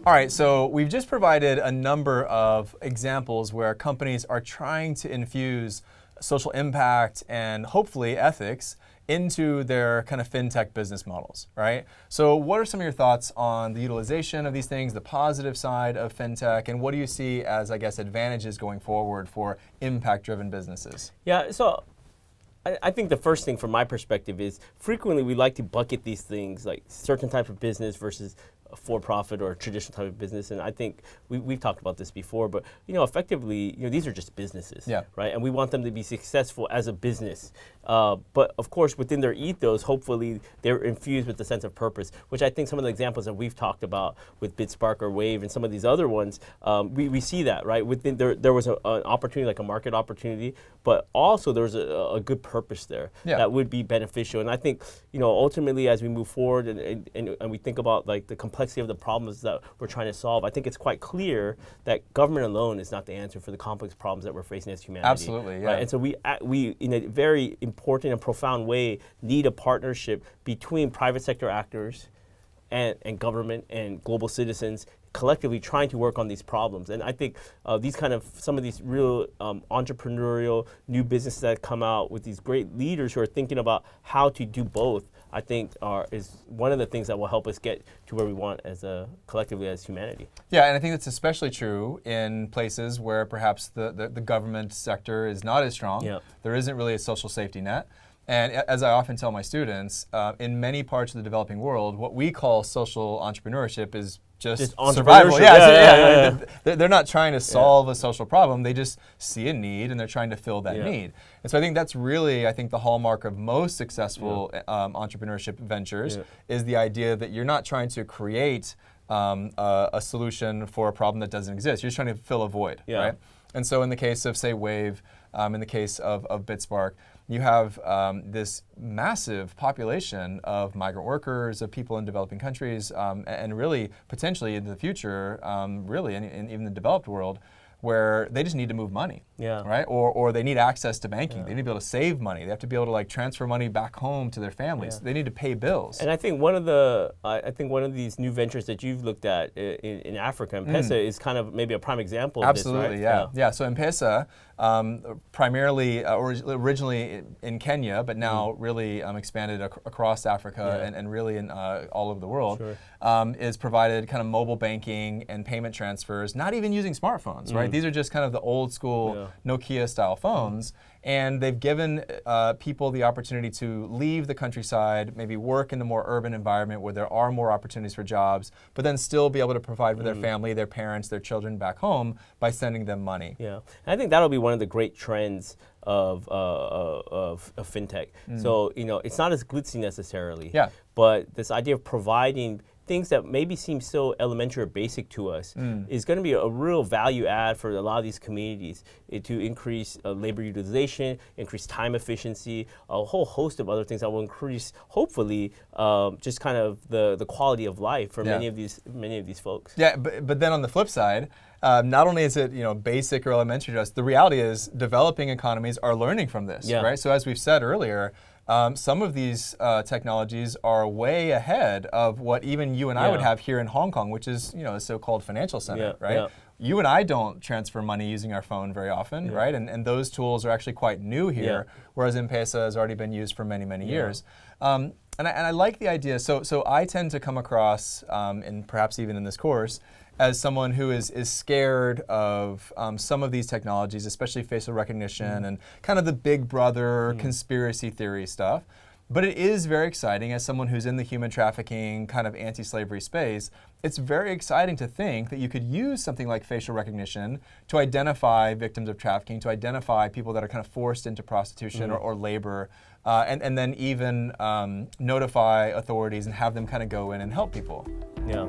All right, so we've just provided a number of examples where companies are trying to infuse social impact and hopefully ethics into their kind of fintech business models, right? So what are some of your thoughts on the utilization of these things, the positive side of fintech, and what do you see as, I guess, advantages going forward for impact-driven businesses? Yeah, so I think the first thing from my perspective is frequently we like to bucket these things like certain type of business versus a for-profit or a traditional type of business, and I think we've talked about this before, but effectively, these are just businesses, right? And we want them to be successful as a business, but of course within their ethos, hopefully they're infused with the sense of purpose, which I think some of the examples that we've talked about with BitSpark or Wave and some of these other ones, we see that, right? Within there was an opportunity, like a market opportunity, but also there's a good purpose there that would be beneficial. And I think, ultimately as we move forward and we think about like the complexity of the problems that we're trying to solve, I think it's quite clear that government alone is not the answer for the complex problems that we're facing as humanity. Absolutely, yeah. Right? And so we in a very important and profound way need a partnership between private sector actors and government and global citizens collectively trying to work on these problems. And I think some of these real entrepreneurial new businesses that come out with these great leaders who are thinking about how to do both, I think is one of the things that will help us get to where we want as collectively as humanity. Yeah, and I think that's especially true in places where perhaps the government sector is not as strong. Yeah. There isn't really a social safety net. And as I often tell my students, in many parts of the developing world, what we call social entrepreneurship is just survival. They're not trying to solve a social problem. They just see a need and they're trying to fill that need. And so I think that's really, the hallmark of most successful entrepreneurship ventures is the idea that you're not trying to create a solution for a problem that doesn't exist. You're just trying to fill a void, right? And so in the case of, say, Wave, in the case of BitSpark, you have this massive population of migrant workers, of people in developing countries, and really potentially in the future, really in even the developed world, where they just need to move money, right? Or they need access to banking. They need to be able to save money. They have to be able to like transfer money back home to their families. They need to pay bills. And I think one of these new ventures that you've looked at in Africa, M-Pesa, is kind of maybe a prime example of this, right? Absolutely, yeah. So M-Pesa, primarily originally in Kenya, but now really expanded across Africa and really in all over the world, is provided kind of mobile banking and payment transfers, not even using smartphones, right? These are just kind of the old school Nokia style phones. And they've given people the opportunity to leave the countryside, maybe work in a more urban environment where there are more opportunities for jobs, but then still be able to provide for their family, their parents, their children back home by sending them money. Yeah, and I think that'll be one of the great trends of FinTech. So, it's not as glitzy necessarily, but this idea of providing things that maybe seem so elementary or basic to us is going to be a real value add for a lot of these communities to increase labor utilization, increase time efficiency, a whole host of other things that will increase, hopefully, just kind of the quality of life for many of these folks. Yeah, but then on the flip side, not only is it basic or elementary to us, the reality is developing economies are learning from this, right? So as we've said earlier, some of these technologies are way ahead of what even you and I would have here in Hong Kong, which is a so-called financial center, right? You and I don't transfer money using our phone very often, right? And those tools are actually quite new here, whereas M-Pesa has already been used for many, many years. And I like the idea. So I tend to come across, and perhaps even in this course, as someone who is scared of some of these technologies, especially facial recognition and kind of the big brother conspiracy theory stuff. But it is very exciting as someone who's in the human trafficking kind of anti-slavery space. It's very exciting to think that you could use something like facial recognition to identify victims of trafficking, to identify people that are kind of forced into prostitution or labor, and then even notify authorities and have them kind of go in and help people. Yeah.